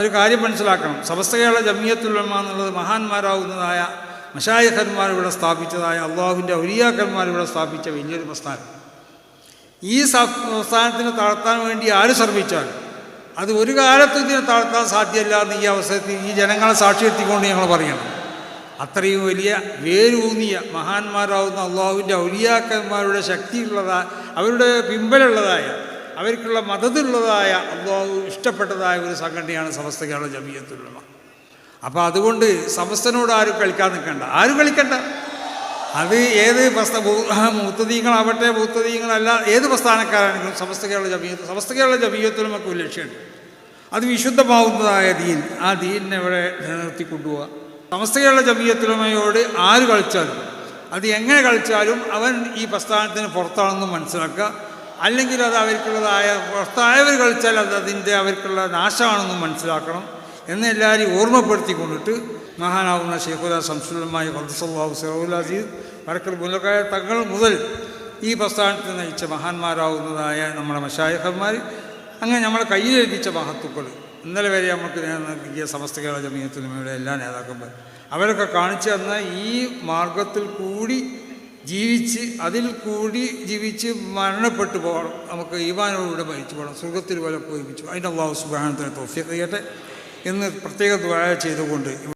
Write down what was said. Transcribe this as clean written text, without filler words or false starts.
ഒരു കാര്യം മനസ്സിലാക്കണം. സമസ്ത കേരള ജംഇയ്യത്തുൽ ഉലമ എന്നുള്ളത് മഹാന്മാരാകുന്നതായ മശായിഖന്മാർ ഇവിടെ സ്ഥാപിച്ചതായ അള്ളാഹുവിൻ്റെ ഔലിയാക്കന്മാർ ഇവിടെ സ്ഥാപിച്ച വലിയൊരു പ്രസ്ഥാനം. ഈ പ്രസ്ഥാനത്തിന് താഴ്ത്താൻ വേണ്ടി ആര് ശ്രമിച്ചാലും അത് ഒരു കാലത്തും ഇതിനെ താഴ്ത്താൻ സാധ്യമല്ല എന്ന് ഈ അവസരത്തിൽ ഈ ജനങ്ങളെ സാക്ഷി നിർത്തിക്കൊണ്ട് ഞങ്ങൾ പറയണം. അത്രയും വലിയ വേരൂന്നിയ മഹാന്മാരാകുന്ന അള്ളാഹുവിൻ്റെ ഔലിയാക്കന്മാരുടെ ശക്തിയുള്ളതായ, അവരുടെ പിമ്പലുള്ളതായ, അവർക്കുള്ള മദതുള്ളതായ, അള്ളാഹു ഇഷ്ടപ്പെട്ടതായ ഒരു സംഘടനയാണ് സമസ്ത കേരള ജംഇയ്യത്തുൽ ഉലമ. അപ്പോൾ അതുകൊണ്ട് സമസ്തനോട് ആരും കളിക്കാൻ നിൽക്കണ്ട, ആരും കളിക്കണ്ട. അത് ഏത് മുത്തദീങ്ങളാവട്ടെ മുത്തദീങ്ങളല്ല, ഏത് പ്രസ്ഥാനക്കാരാണെങ്കിലും സമസ്ത കേരള ജംഇയ്യത്തുൽ ഉലമക്ക് ഒരു ലക്ഷ്യമുണ്ട്. അത് വിശുദ്ധമാവുന്നതായ ദീൻ, ആ ദീനിനെ ഇവിടെ നിലനിർത്തിക്കൊണ്ടുപോവുക. സമസ്ത കേരള ജംഇയ്യത്തുൽ ഉലമയോട് ആര് കളിച്ചാലും, അത് എങ്ങനെ കളിച്ചാലും അവൻ ഈ പ്രസ്ഥാനത്തിന് പുറത്താണെന്നും മനസ്സിലാക്കുക. അല്ലെങ്കിൽ അത് അവർക്കുള്ളതായ പുറത്തായവർ കളിച്ചാൽ അത് അവർക്കുള്ള നാശമാണെന്നും മനസ്സിലാക്കണം എന്ന് എല്ലാവരെയും ഓർമ്മപ്പെടുത്തിക്കൊണ്ടിട്ട് മഹാനാവുന്ന ശൈഖുന ശംസുലുലമായ ഖദ്ദസല്ലാഹു സിറഹുൽ അസീസ് വരക്കൽ മുല്ലക്കായ തങ്ങൾ മുതൽ ഈ പ്രസ്ഥാനത്തിൽ നയിച്ച മഹാന്മാരാവുന്നതായ നമ്മുടെ മശായിഖന്മാർ, അങ്ങനെ നമ്മളെ കയ്യിലെഴുതിച്ച മഹത്തുക്കൾ, ഇന്നലെ വരെ നമുക്ക് നൽകിയ സമസ്ത കേരള ജംഇയ്യത്തുൽ ഉലമയുടെ എല്ലാ നേതാക്കന്മാർ, അവരൊക്കെ കാണിച്ചു തന്ന ഈ മാർഗത്തിൽ കൂടി ജീവിച്ച്, അതിൽ കൂടി ജീവിച്ച് മരണപ്പെട്ടു പോകണം. നമുക്ക് ഈമാനോടുകൂടെ മരിച്ചു പോകണം, സ്വർഗത്തിൽ പോലെ പോയിപ്പിച്ചു. അതിൻ്റെ അല്ലാഹു സുബ്ഹാനഹു വ തആല തൗഫീഖ് ചെയ്യട്ടെ എന്ന് പ്രത്യേക ദുആ ചെയ്തുകൊണ്ട്